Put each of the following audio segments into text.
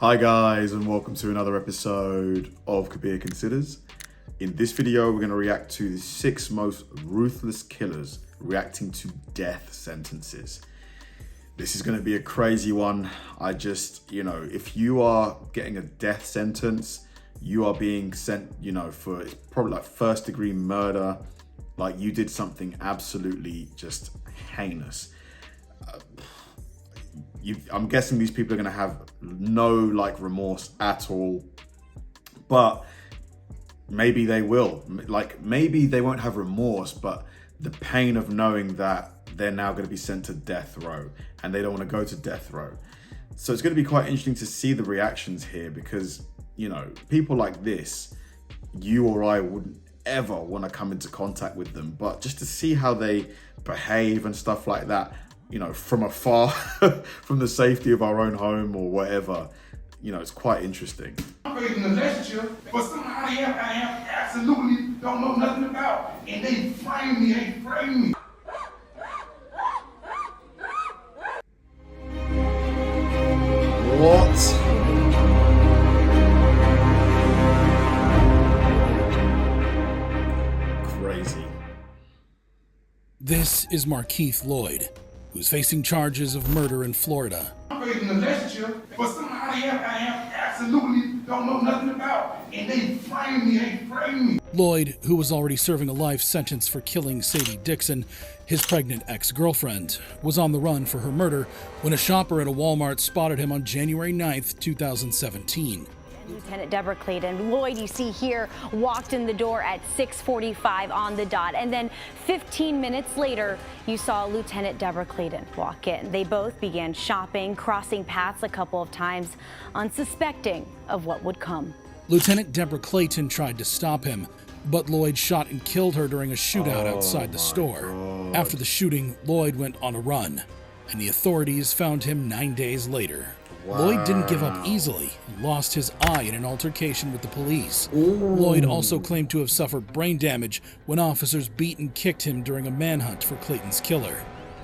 Hi guys, and welcome to another episode of Kabir Considers. In this video, we're going to react to the 6 most ruthless killers reacting to death sentences. This is going to be a crazy one. If you are getting a death sentence, you are being sent, for it's probably like first-degree murder, like you did something absolutely just heinous. I'm guessing these people are going to have no remorse at all, but maybe they will. Maybe they won't have remorse, but the pain of knowing that they're now going to be sent to death row and they don't want to go to death row. So it's going to be quite interesting to see the reactions here because, people like this, you or I wouldn't ever want to come into contact with them, but just to see how they behave and stuff like that, from afar, from the safety of our own home or whatever, it's quite interesting. I'm in a relationship, but somehow I have absolutely don't know nothing about, and they frame me, What? Crazy. This is Markeith Lloyd, who's facing charges of murder in Florida. I'm in a relationship, but somehow I have absolutely don't know nothing about, and they frame me. Lloyd, who was already serving a life sentence for killing Sadie Dixon, his pregnant ex-girlfriend, was on the run for her murder when a shopper at a Walmart spotted him on January 9th, 2017. Lieutenant Deborah Clayton. Lloyd, you see here, walked in the door at 6:45 on the dot. And then 15 minutes later, you saw Lieutenant Deborah Clayton walk in. They both began shopping, crossing paths a couple of times, unsuspecting of what would come. Lieutenant Deborah Clayton tried to stop him, but Lloyd shot and killed her during a shootout outside the store. God. After the shooting, Lloyd went on a run, and the authorities found him 9 days later. Wow. Lloyd didn't give up easily and lost his eye in an altercation with the police. Lloyd also claimed to have suffered brain damage when officers beat and kicked him during a manhunt for Clayton's killer.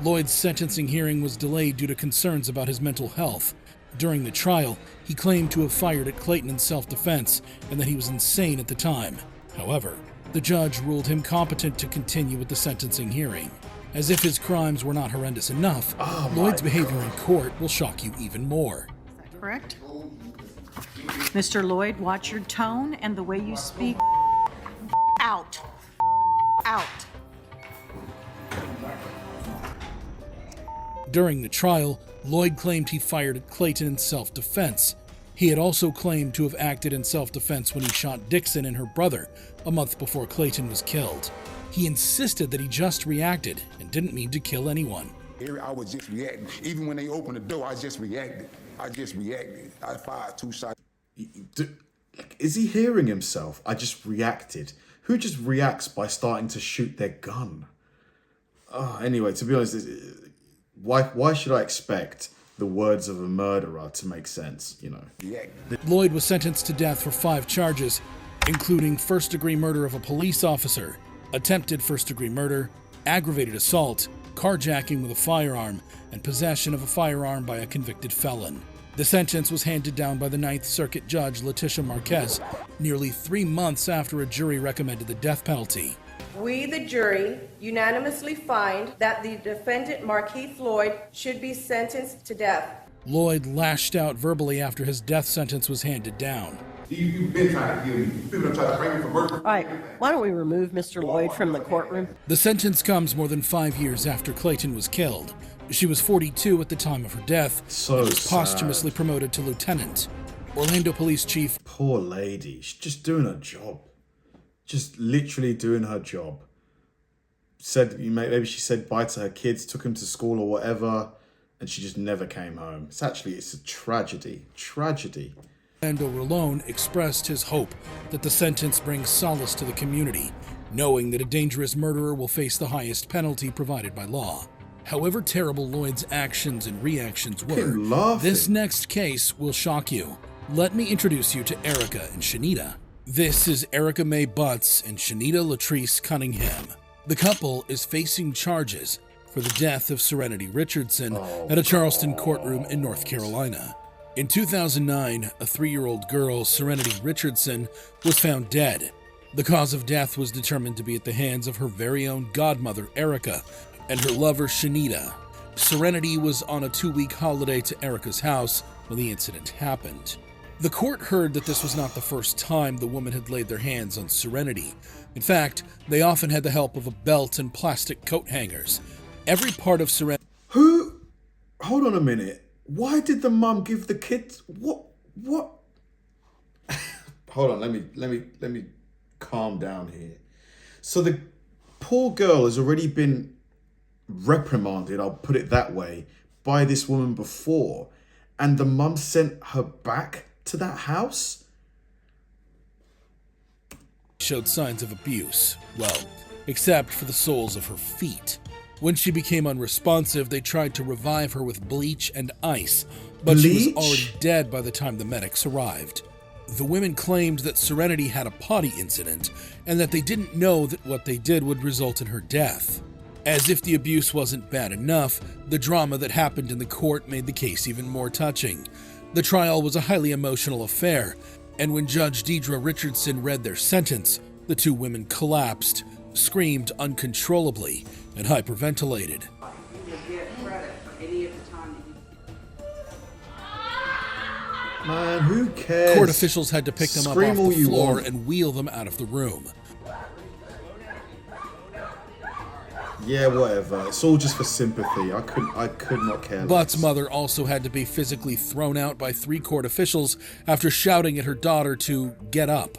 Lloyd's sentencing hearing was delayed due to concerns about his mental health. During the trial, he claimed to have fired at Clayton in self-defense and that he was insane at the time. However, the judge ruled him competent to continue with the sentencing hearing. As if his crimes were not horrendous enough, Lloyd's behavior in court will shock you even more. Is that correct? Mr. Lloyd, watch your tone and the way you speak. Out. During the trial, Lloyd claimed he fired at Clayton in self-defense. He had also claimed to have acted in self-defense when he shot Dixon and her brother a month before Clayton was killed. He insisted that he just reacted and didn't mean to kill anyone. I was just reacting. Even when they opened the door, I just reacted. I fired 2 shots. Is he hearing himself? I just reacted. Who just reacts by starting to shoot their gun? Anyway, to be honest, why should I expect the words of a murderer to make sense, Lloyd was sentenced to death for 5 charges, including first-degree murder of a police officer, attempted first-degree murder, aggravated assault, carjacking with a firearm, and possession of a firearm by a convicted felon. The sentence was handed down by the Ninth Circuit Judge Letitia Marquez nearly 3 months after a jury recommended the death penalty. We, the jury, unanimously find that the defendant, Markeith Lloyd, should be sentenced to death. Lloyd lashed out verbally after his death sentence was handed down. You've been trying to kill me. You've been trying to frame me for murder. All right, why don't we remove Mr. Lloyd from the courtroom? The sentence comes more than 5 years after Clayton was killed. She was 42 at the time of her death and was posthumously promoted to lieutenant. Orlando Police Chief. Poor lady. She's just doing her job. Just literally doing her job. Maybe she said bye to her kids, took him to school or whatever, and she just never came home. It's a tragedy. Orlando Rolone expressed his hope that the sentence brings solace to the community, knowing that a dangerous murderer will face the highest penalty provided by law. However terrible Lloyd's actions and reactions were, this next case will shock you. Let me introduce you to Erica and Shanita. This is Erica Mae Butts and Shanita Latrice Cunningham. The couple is facing charges for the death of Serenity Richardson at a Charleston courtroom in North Carolina. In 2009, a 3-year-old girl, Serenity Richardson, was found dead. The cause of death was determined to be at the hands of her very own godmother, Erica, and her lover, Shanita. Serenity was on a 2-week holiday to Erica's house when the incident happened. The court heard that this was not the first time the woman had laid their hands on Serenity. In fact, they often had the help of a belt and plastic coat hangers. Every part of Serenity... Hold on a minute. Why did the mum give the kids... What? Hold on, let me calm down here. So the poor girl has already been reprimanded, I'll put it that way, by this woman before, and the mum sent her back to that house? Showed signs of abuse. Well, except for the soles of her feet. When she became unresponsive, they tried to revive her with bleach and ice, but she was already dead by the time the medics arrived. The women claimed that Serenity had a potty incident and that they didn't know that what they did would result in her death. As if the abuse wasn't bad enough, the drama that happened in the court made the case even more touching. The trial was a highly emotional affair, and when Judge Deidre Richardson read their sentence, the 2 women collapsed, screamed uncontrollably, and hyperventilated. Man, who cares? Court officials had to pick them up off the floor and wheel them out of the room. Yeah, whatever. It's all just for sympathy. I could not care less. Butt's mother also had to be physically thrown out by 3 court officials after shouting at her daughter to get up.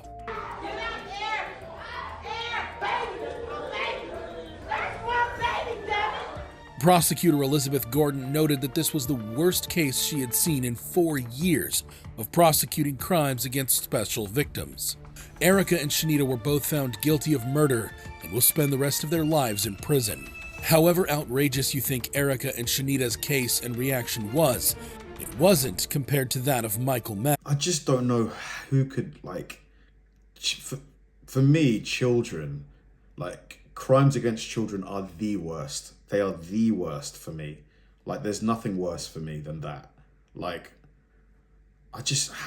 Prosecutor Elizabeth Gordon noted that this was the worst case she had seen in 4 years of prosecuting crimes against special victims. Erica and Shanita were both found guilty of murder and will spend the rest of their lives in prison. However outrageous you think Erica and Shanita's case and reaction was, it wasn't compared to that of Michael Madison. I just don't know who could, for me, children, crimes against children are the worst. They are the worst for me. There's nothing worse for me than that. How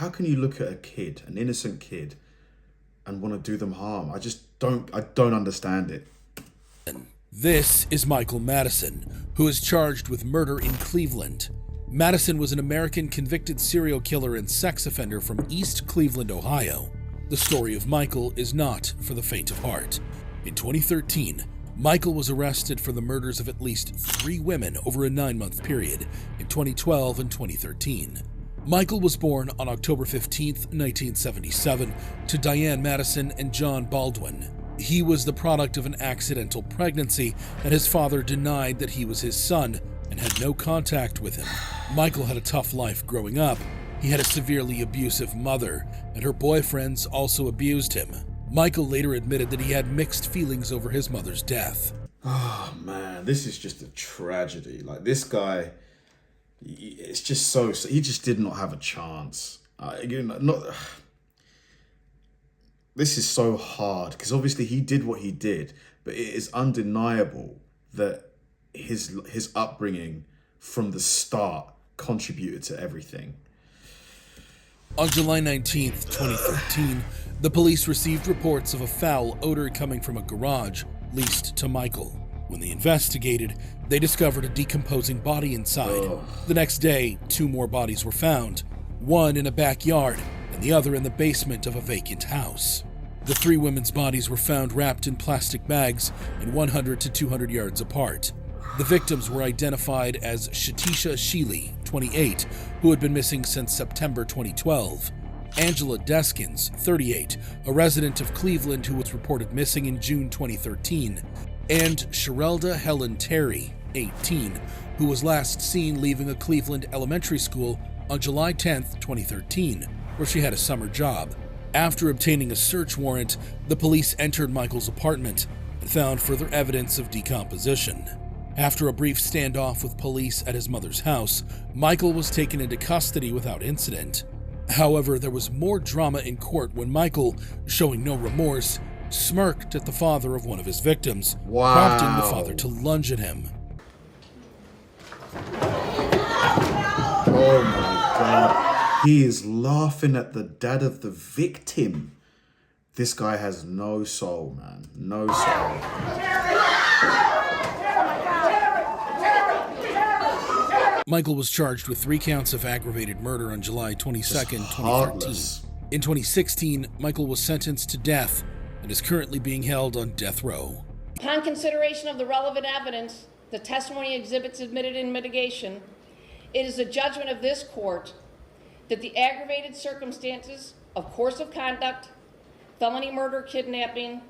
can you look at a kid, an innocent kid, and want to do them harm? I don't understand it. This is Michael Madison, who is charged with murder in Cleveland. Madison was an American convicted serial killer and sex offender from East Cleveland, Ohio. The story of Michael is not for the faint of heart. In 2013, Michael was arrested for the murders of at least 3 women over a 9-month period in 2012 and 2013. Michael was born on October 15, 1977, to Diane Madison and John Baldwin. He was the product of an accidental pregnancy, and his father denied that he was his son and had no contact with him. Michael had a tough life growing up. He had a severely abusive mother, and her boyfriends also abused him. Michael later admitted that he had mixed feelings over his mother's death. Oh man, this is just a tragedy. This guy, it's just he just did not have a chance. This is so hard because obviously he did what he did, but it is undeniable that his upbringing from the start contributed to everything. On July 19, 2013, the police received reports of a foul odor coming from a garage leased to Michael. When they investigated, they discovered a decomposing body inside. The next day, 2 more bodies were found, one in a backyard and the other in the basement of a vacant house. The 3 women's bodies were found wrapped in plastic bags and 100 to 200 yards apart. The victims were identified as Shatisha Sheely, 28, who had been missing since September 2012, Angela Deskins, 38, a resident of Cleveland who was reported missing in June 2013, and Sherelda Helen Terry, 18, who was last seen leaving a Cleveland elementary school on July 10, 2013, where she had a summer job. After obtaining a search warrant, the police entered Michael's apartment and found further evidence of decomposition. After a brief standoff with police at his mother's house, Michael was taken into custody without incident. However, there was more drama in court when Michael, showing no remorse, smirked at the father of one of his victims, prompting the father to lunge at him. Oh my God. He is laughing at the dad of the victim. This guy has no soul, man. No soul. Michael was charged with 3 counts of aggravated murder on July 22nd, 2013. In 2016, Michael was sentenced to death and is currently being held on death row. Upon consideration of the relevant evidence, the testimony exhibits admitted in mitigation, it is a judgment of this court that the aggravated circumstances of course of conduct, felony murder, kidnapping,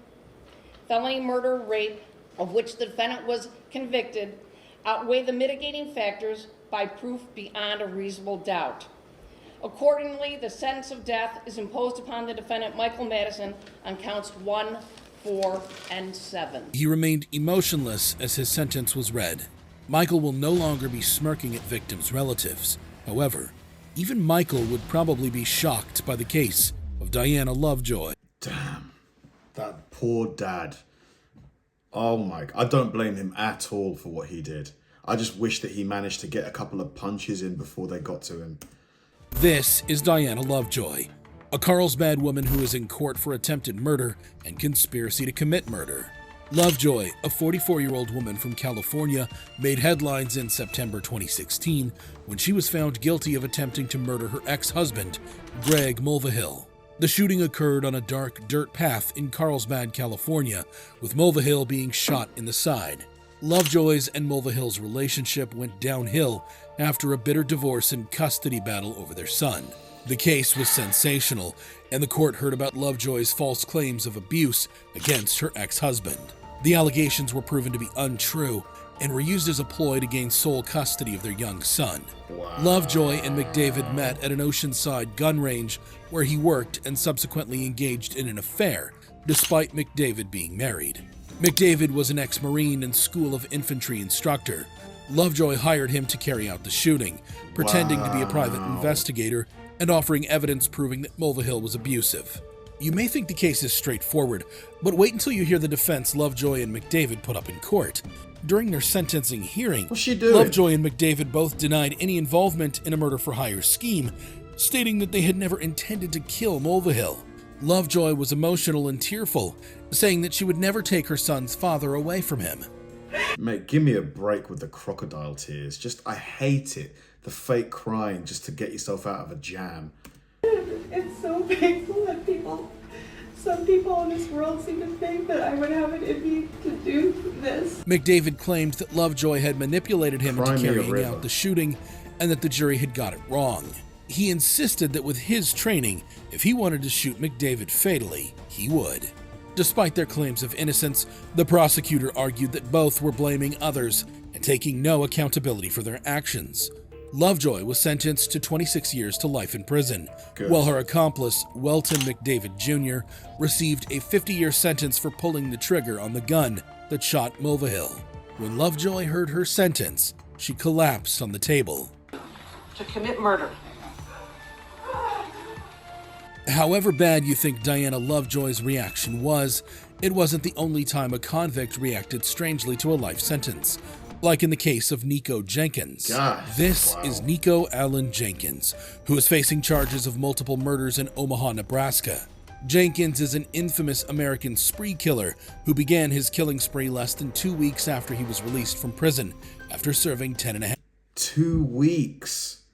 felony murder, rape, of which the defendant was convicted, outweigh the mitigating factors by proof beyond a reasonable doubt. Accordingly, the sentence of death is imposed upon the defendant, Michael Madison, on counts 1, 4, and 7. He remained emotionless as his sentence was read. Michael will no longer be smirking at victims' relatives. However, even Michael would probably be shocked by the case of Diana Lovejoy. Damn, that poor dad. Oh my, I don't blame him at all for what he did. I just wish that he managed to get a couple of punches in before they got to him. This is Diana Lovejoy, a Carlsbad woman who is in court for attempted murder and conspiracy to commit murder. Lovejoy, a 44-year-old woman from California, made headlines in September 2016 when she was found guilty of attempting to murder her ex-husband, Greg Mulvihill. The shooting occurred on a dark dirt path in Carlsbad, California, with Mulvihill being shot in the side. Lovejoy's and Mulvihill's relationship went downhill after a bitter divorce and custody battle over their son. The case was sensational, and the court heard about Lovejoy's false claims of abuse against her ex-husband. The allegations were proven to be untrue and were used as a ploy to gain sole custody of their young son. Wow. Lovejoy and McDavid met at an Oceanside gun range where he worked and subsequently engaged in an affair, despite McDavid being married. McDavid was an ex-Marine and School of Infantry instructor. Lovejoy hired him to carry out the shooting, pretending to be a private investigator and offering evidence proving that Mulvihill was abusive. You may think the case is straightforward, but wait until you hear the defense Lovejoy and McDavid put up in court. During their sentencing hearing, What's she doing? Lovejoy and McDavid both denied any involvement in a murder-for-hire scheme, stating that they had never intended to kill Mulvihill. Lovejoy was emotional and tearful, saying that she would never take her son's father away from him. Mate, give me a break with the crocodile tears. I hate it. The fake crying just to get yourself out of a jam. It's so painful that some people in this world seem to think that I would have it in me to do this. McDavid claimed that Lovejoy had manipulated him into Cry me a carrying river. out the shooting and that the jury had got it wrong. He insisted that with his training, if he wanted to shoot McDavid fatally, he would. Despite their claims of innocence, the prosecutor argued that both were blaming others and taking no accountability for their actions. Lovejoy was sentenced to 26 years to life in prison, while her accomplice, Welton McDavid Jr., received a 50-year sentence for pulling the trigger on the gun that shot Mulvihill. When Lovejoy heard her sentence, she collapsed on the table. To commit murder. However bad you think Diana Lovejoy's reaction was, it wasn't the only time a convict reacted strangely to a life sentence. Like in the case of Nico Jenkins. This is Nico Allen Jenkins, who is facing charges of multiple murders in Omaha, Nebraska. Jenkins is an infamous American spree killer who began his killing spree less than 2 weeks after he was released from prison after serving 10.5 2 weeks.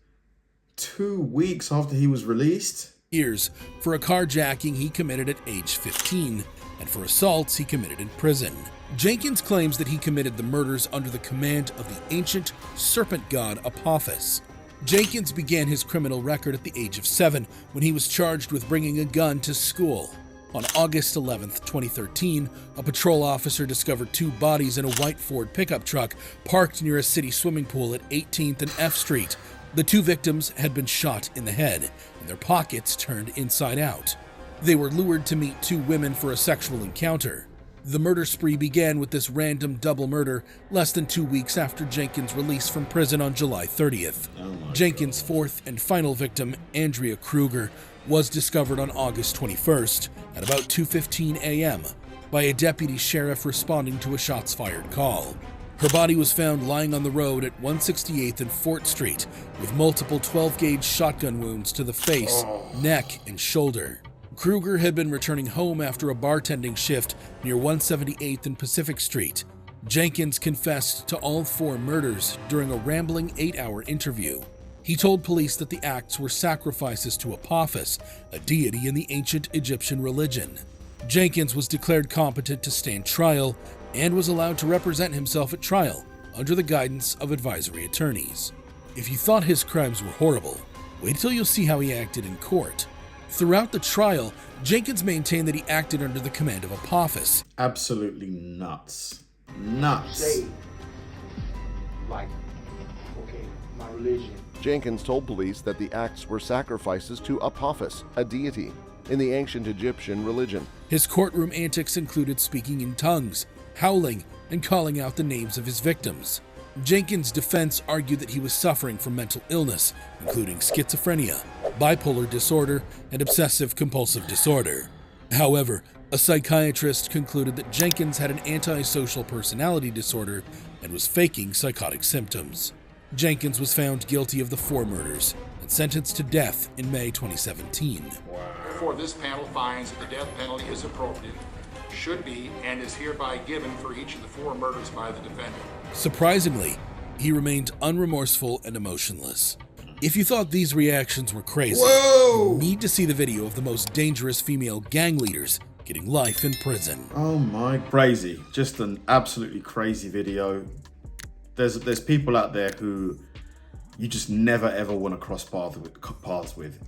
2 weeks after he was released? years for a carjacking he committed at age 15, and for assaults he committed in prison. Jenkins claims that he committed the murders under the command of the ancient serpent god Apophis. Jenkins began his criminal record at the age of 7 when he was charged with bringing a gun to school. On August 11, 2013, a patrol officer discovered 2 bodies in a white Ford pickup truck parked near a city swimming pool at 18th and F Street. The 2 victims had been shot in the head, and their pockets turned inside out. They were lured to meet 2 women for a sexual encounter. The murder spree began with this random double murder less than 2 weeks after Jenkins' release from prison on July 30th. Jenkins' 4th and final victim, Andrea Kruger, was discovered on August 21st at about 2:15 a.m. by a deputy sheriff responding to a shots fired call. Her body was found lying on the road at 168th and Fort Street with multiple 12-gauge shotgun wounds to the face, neck, and shoulder. Kruger had been returning home after a bartending shift near 178th and Pacific Street. Jenkins confessed to all 4 murders during a rambling 8-hour interview. He told police that the acts were sacrifices to Apophis, a deity in the ancient Egyptian religion. Jenkins was declared competent to stand trial and was allowed to represent himself at trial under the guidance of advisory attorneys. If you thought his crimes were horrible, wait till you'll see how he acted in court. Throughout the trial, Jenkins maintained that he acted under the command of Apophis. Absolutely nuts. Nuts. Like, okay, my religion. Jenkins told police that the acts were sacrifices to Apophis, a deity in the ancient Egyptian religion. His courtroom antics included speaking in tongues, howling, and calling out the names of his victims. Jenkins' defense argued that he was suffering from mental illness, including schizophrenia, bipolar disorder, and obsessive-compulsive disorder. However, a psychiatrist concluded that Jenkins had an antisocial personality disorder and was faking psychotic symptoms. Jenkins was found guilty of the 4 murders and sentenced to death in May 2017. Therefore, this panel finds that the death penalty is appropriate, should be, and is hereby given for each of the 4 murders by the defendant. Surprisingly, he remained unremorseful and emotionless. If you thought these reactions were crazy, you need to see the video of the most dangerous female gang leaders getting life in prison. Oh my, crazy. Just an absolutely crazy video. There's people out there who you just never ever want to cross paths with.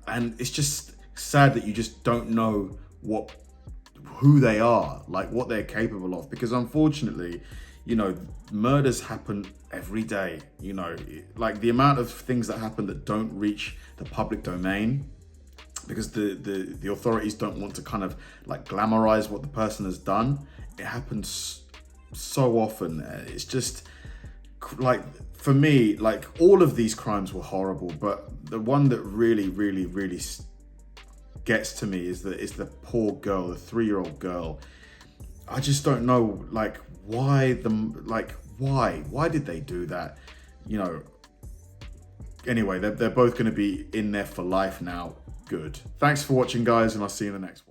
And it's just sad that you just don't know who they are, like what they're capable of, because unfortunately, you know, murders happen every day. You know, like the amount of things that happen that don't reach the public domain because the authorities don't want to kind of like glamorize what the person has done. It happens so often. It's just like, for me, like all of these crimes were horrible, but the one that really gets to me is the poor girl, the 3-year-old girl. I just don't know, like, why did they do that? You know, anyway, they're both going to be in there for life now. Good. Thanks for watching, guys, and I'll see you in the next one.